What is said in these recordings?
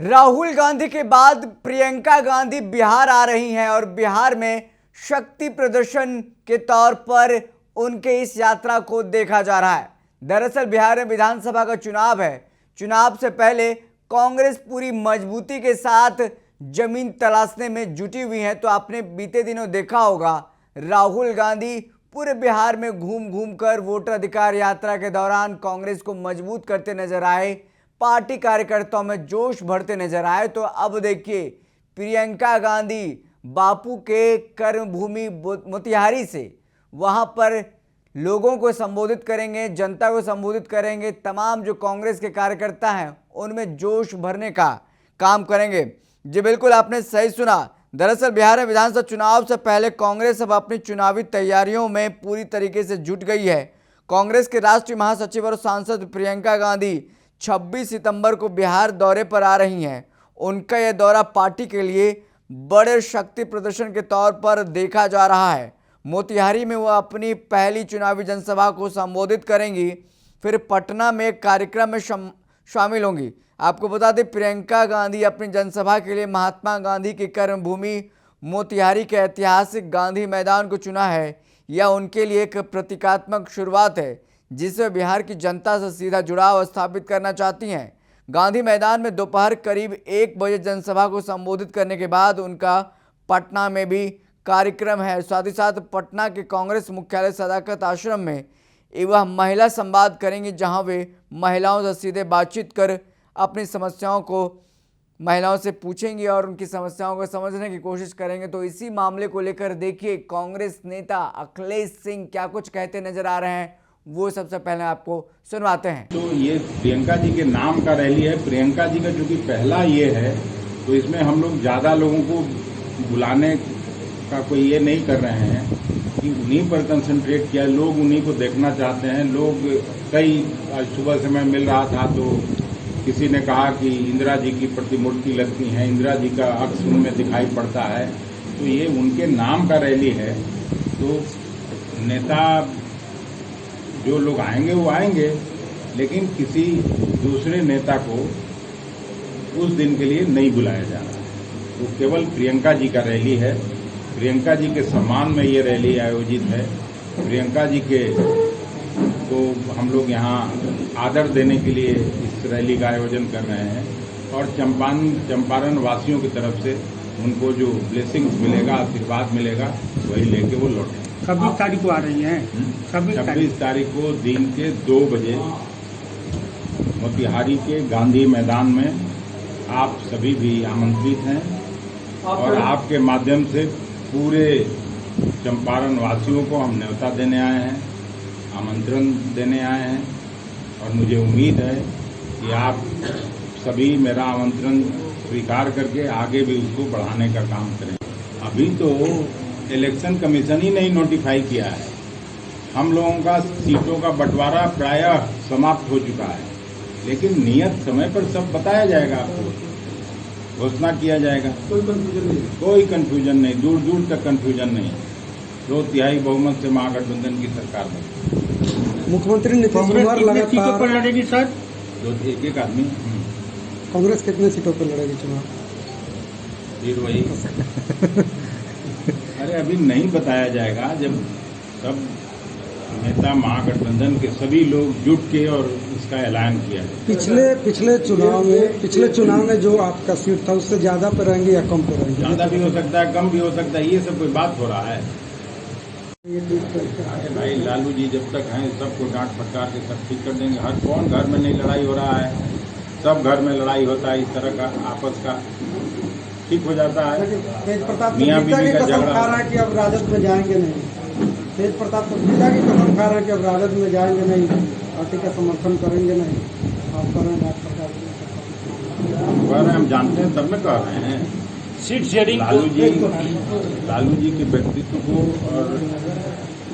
राहुल गांधी के बाद प्रियंका गांधी बिहार आ रही हैं और बिहार में शक्ति प्रदर्शन के तौर पर उनके इस यात्रा को देखा जा रहा है। दरअसल बिहार में विधानसभा का चुनाव है। चुनाव से पहले कांग्रेस पूरी मजबूती के साथ जमीन तलाशने में जुटी हुई है। तो आपने बीते दिनों देखा होगा राहुल गांधी पूरे बिहार में घूम घूम कर वोटर अधिकार यात्रा के दौरान कांग्रेस को मजबूत करते नजर आए, पार्टी कार्यकर्ताओं में जोश भरते नजर आए। तो अब देखिए प्रियंका गांधी बापू के कर्मभूमि मोतिहारी से वहां पर लोगों को संबोधित करेंगे, जनता को संबोधित करेंगे, तमाम जो कांग्रेस के कार्यकर्ता हैं उनमें जोश भरने का काम करेंगे। जी बिल्कुल, आपने सही सुना। दरअसल बिहार में विधानसभा चुनाव से पहले कांग्रेस अब अपनी चुनावी तैयारियों में पूरी तरीके से जुट गई है। कांग्रेस के राष्ट्रीय महासचिव और सांसद प्रियंका गांधी 26 सितंबर को बिहार दौरे पर आ रही हैं। उनका यह दौरा पार्टी के लिए बड़े शक्ति प्रदर्शन के तौर पर देखा जा रहा है। मोतिहारी में वो अपनी पहली चुनावी जनसभा को संबोधित करेंगी, फिर पटना में एक कार्यक्रम में शामिल होंगी। आपको बता दें प्रियंका गांधी अपनी जनसभा के लिए महात्मा गांधी की कर्मभूमि मोतिहारी के ऐतिहासिक गांधी मैदान को चुना है। यह उनके लिए एक प्रतीकात्मक शुरुआत है जिससे बिहार की जनता से सीधा जुड़ाव स्थापित करना चाहती हैं। गांधी मैदान में दोपहर करीब 1 बजे जनसभा को संबोधित करने के बाद उनका पटना में भी कार्यक्रम है। साथ ही साथ पटना के कांग्रेस मुख्यालय सदाकत आश्रम में वह महिला संवाद करेंगी, जहां वे महिलाओं से सीधे बातचीत कर अपनी समस्याओं को महिलाओं से पूछेंगी और उनकी समस्याओं को समझने की कोशिश करेंगे। तो इसी मामले को लेकर देखिए कांग्रेस नेता अखिलेश सिंह क्या कुछ कहते नजर आ रहे हैं, वो सबसे पहले आपको सुनवाते हैं। तो ये प्रियंका जी के नाम का रैली है। प्रियंका जी का चूंकि पहला ये है तो इसमें हम लोग ज्यादा लोगों को बुलाने का कोई ये नहीं कर रहे हैं कि उन्हीं पर कंसंट्रेट किया। लोग उन्हीं को देखना चाहते हैं। लोग कई आज सुबह से मैं मिल रहा था तो किसी ने कहा कि इंदिरा जी की प्रतिमूर्ति लगती है, इंदिरा जी का अक्स उनमें दिखाई पड़ता है। तो ये उनके नाम का रैली है। तो नेता जो लोग आएंगे वो आएंगे, लेकिन किसी दूसरे नेता को उस दिन के लिए नहीं बुलाया जा रहा है। तो केवल प्रियंका जी का रैली है। प्रियंका जी के सम्मान में ये रैली आयोजित है। प्रियंका जी के तो हम लोग यहाँ आदर देने के लिए इस रैली का आयोजन कर रहे हैं और चंपारण वासियों की तरफ से उनको जो ब्लेसिंग्स मिलेगा, आशीर्वाद मिलेगा, वही लेके वो लौटेंगे। 26 तारीख को आ रही हैं। 26 तारीख को दिन के 2 बजे मोतिहारी के गांधी मैदान में आप सभी भी आमंत्रित हैं और आपके माध्यम से पूरे चंपारण वासियों को हम न्योता देने आए हैं, आमंत्रण देने आए हैं और मुझे उम्मीद है कि आप सभी मेरा आमंत्रण स्वीकार करके आगे भी उसको बढ़ाने का काम करें। अभी तो इलेक्शन कमीशन ही नहीं नोटिफाई किया है। हम लोगों का सीटों का बंटवारा प्रायः समाप्त हो चुका है, लेकिन नियत समय पर सब बताया जाएगा, आपको घोषणा किया जाएगा। कोई कंफ्यूजन नहीं, दूर दूर तक कंफ्यूजन नहीं। 2/3 बहुमत से महागठबंधन की सरकार बनी। मुख्यमंत्री नीतीश कुमार लगातार पर लड़ेगी सर। एक आदमी कांग्रेस कितने सीटों पर लड़ेगी चुनाव? फिर वही अरे अभी नहीं बताया जाएगा। जब सब नेता महागठबंधन के सभी लोग जुट के और इसका ऐलान किया जाए। पिछले चुनाव में जो आपका सीट था उससे ज्यादा पे रहेंगे या कम पे रहेंगे? ज्यादा भी हो सकता है, कम भी हो सकता है। ये सब कोई बात हो रहा है? अरे भाई लालू जी जब तक हैं सबको डांट फटकार के सब ठीक कर देंगे। हर कौन घर में नहीं लड़ाई हो रहा है? सब घर में लड़ाई होता है इस तरह का, आपस का ठीक हो जाता है। तेज प्रताप मियां बीवी का खा झगड़ा रहा है कि अब राजद में जाएंगे नहीं। तेज प्रताप तो पिता की कसम खा रहा है कि अब राजद में जाएंगे नहीं, पार्टी का समर्थन करेंगे नहीं। आप करें डांट फटकार कह रहे हैं, हम जानते हैं, तब में कह रहे हैं। सीट शेयरिंग लालू जी के व्यक्तित्व को और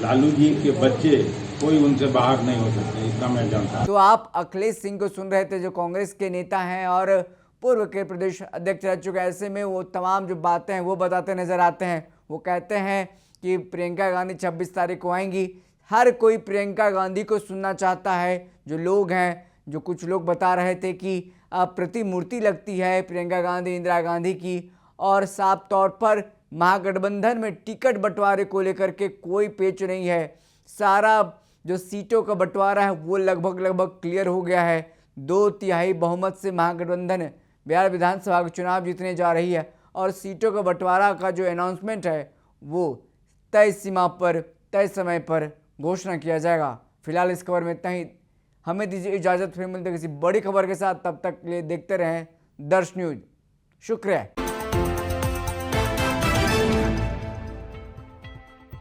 लालू जी के बच्चे कोई उनसे बाहर नहीं हो सकते, इसका मैं जानता हूं। तो आप अखिलेश सिंह को सुन रहे थे, जो कांग्रेस के नेता हैं और पूर्व के प्रदेश अध्यक्ष रह चुके हैं। ऐसे में वो तमाम जो बातें हैं वो बताते नजर आते हैं। वो कहते हैं कि प्रियंका गांधी 26 तारीख को आएंगी। हर कोई प्रियंका गांधी को सुनना चाहता है। जो लोग हैं जो कुछ लोग बता रहे थे कि प्रतिमूर्ति लगती है प्रियंका गांधी इंदिरा गांधी की, और साफ तौर पर महागठबंधन में टिकट बंटवारे को लेकर के कोई पेच नहीं है। सारा जो सीटों का बंटवारा है वो लगभग क्लियर हो गया है। 2/3 बहुमत से महागठबंधन बिहार विधानसभा का चुनाव जीतने जा रही है और सीटों का बंटवारा का जो अनाउंसमेंट है वो तय सीमा पर तय समय पर घोषणा किया जाएगा। फिलहाल इस खबर में इतना ही। हमें दीजिए इजाजत, फिर मिलते हैं किसी बड़ी खबर के साथ। तब तक के लिए देखते रहें दर्श न्यूज। शुक्रिया।